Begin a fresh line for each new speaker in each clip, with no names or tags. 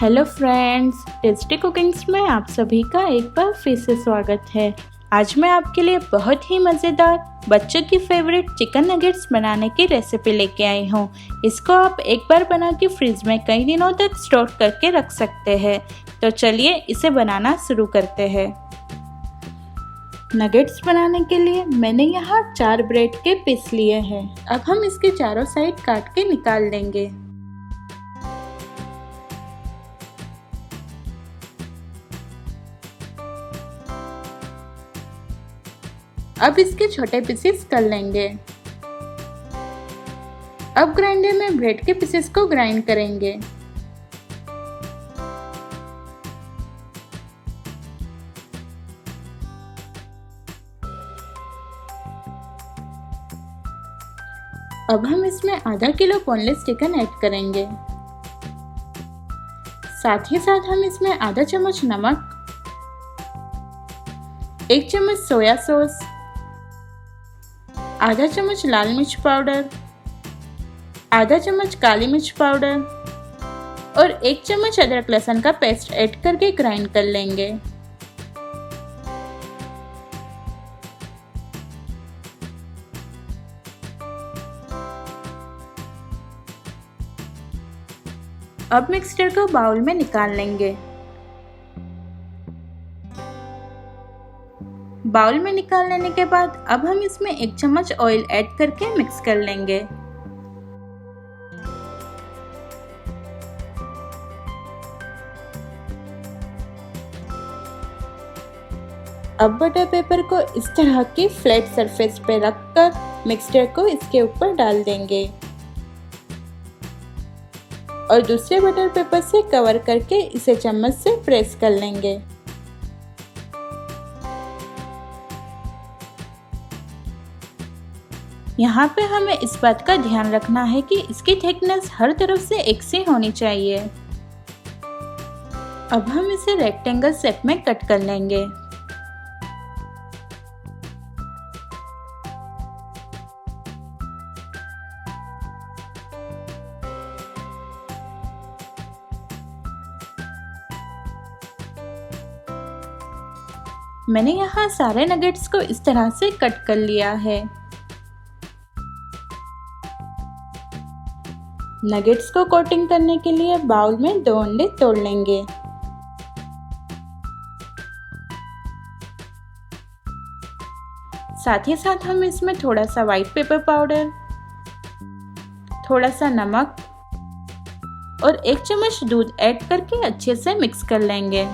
Hello friends, tasty cookings में आप सभी का एक बार फिर से स्वागत है। आज मैं आपके लिए बहुत ही मज़ेदार बच्चों की फेवरेट चिकन नगेट्स बनाने की रेसिपी लेके आई हूँ। इसको आप एक बार बना के फ्रिज में कई दिनों तक स्टोर करके रख सकते हैं। तो चलिए इसे बनाना शुरू करते हैं। नगेट्स बनाने के लिए मैंने यहाँ 4 ब्रेड के पीस लिए हैं। अब हम इसके चारों साइड काट के निकाल लेंगे। अब इसके छोटे पीसेस कर लेंगे। अब ग्राइंडर में ब्रेड के पीसेस को ग्राइंड करेंगे। अब हम इसमें आधा किलो बोनलेस चिकन ऐड करेंगे। साथ ही साथ हम इसमें आधा चम्मच नमक, 1 चम्मच सोया सॉस, आधा चम्मच लाल मिर्च पाउडर, आधा चम्मच काली मिर्च पाउडर और 1 चम्मच अदरक लहसुन का पेस्ट ऐड करके ग्राइंड कर लेंगे। अब मिक्सचर को बाउल में निकाल लेंगे। बाउल में निकाल लेने के बाद अब हम इसमें 1 चम्मच ऑयल ऐड करके मिक्स कर लेंगे। अब बटर पेपर को इस तरह की फ्लैट सरफेस पे रखकर मिक्सचर को इसके ऊपर डाल देंगे और दूसरे बटर पेपर से कवर करके इसे चम्मच से प्रेस कर लेंगे। यहाँ पे हमें इस बात का ध्यान रखना है कि इसकी थिकनेस हर तरफ से एक सी होनी चाहिए। अब हम इसे रेक्टेंगल शेप में कट कर लेंगे। मैंने यहाँ सारे नगेट्स को इस तरह से कट कर लिया है। नगेट्स को कोटिंग करने के लिए बाउल में 2 अंडे तोड़ लेंगे। साथ ही साथ हम इसमें थोड़ा सा व्हाइट पेपर पाउडर, थोड़ा सा नमक और 1 चम्मच दूध ऐड करके अच्छे से मिक्स कर लेंगे।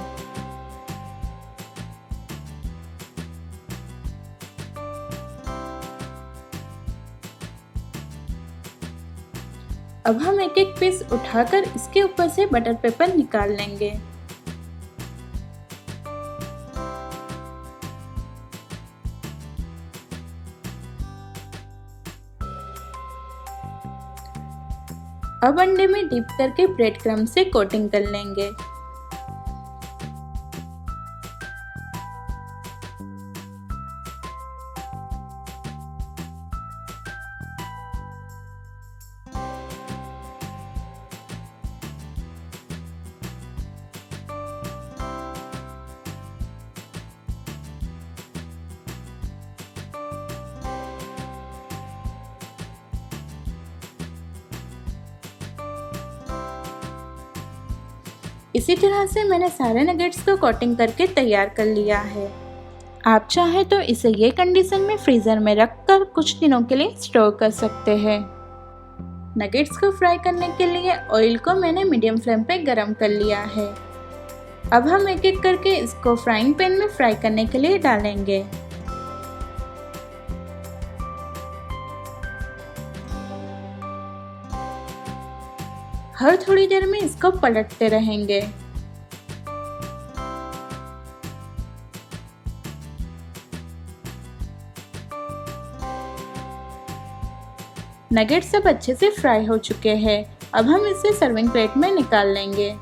अब हम एक एक पीस उठाकर इसके ऊपर से बटर पेपर निकाल लेंगे। अब अंडे में डिप करके ब्रेड क्रम्ब से कोटिंग कर लेंगे। इसी तरह से मैंने सारे नगेट्स को कोटिंग करके तैयार कर लिया है। आप चाहे तो इसे ये कंडीशन में फ्रीज़र में रखकर कुछ दिनों के लिए स्टोर कर सकते हैं। नगेट्स को फ्राई करने के लिए ऑयल को मैंने मीडियम फ्लेम पे गरम कर लिया है। अब हम एक एक करके इसको फ्राइंग पैन में फ्राई करने के लिए डालेंगे। हर थोड़ी देर में इसको पलटते रहेंगे। नगेट्स सब अच्छे से फ्राई हो चुके हैं। अब हम इसे सर्विंग प्लेट में निकाल लेंगे।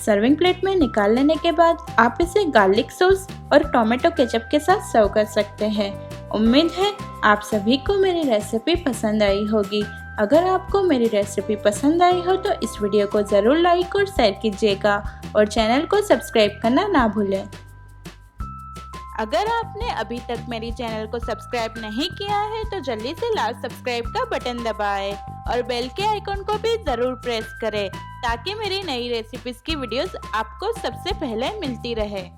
सर्विंग प्लेट में निकाल लेने के बाद आप इसे गार्लिक सॉस और टोमेटो केचप के साथ सर्व कर सकते हैं। उम्मीद है आप सभी को मेरी रेसिपी पसंद आई होगी। अगर आपको मेरी रेसिपी पसंद आई हो तो इस वीडियो को ज़रूर लाइक और शेयर कीजिएगा और चैनल को सब्सक्राइब करना ना भूलें। अगर आपने अभी तक मेरी चैनल को सब्सक्राइब नहीं किया है तो जल्दी से लाल सब्सक्राइब का बटन दबाएं और बेल के आइकन को भी ज़रूर प्रेस करें ताकि मेरी नई रेसिपीज़ की वीडियोस आपको सबसे पहले मिलती रहे।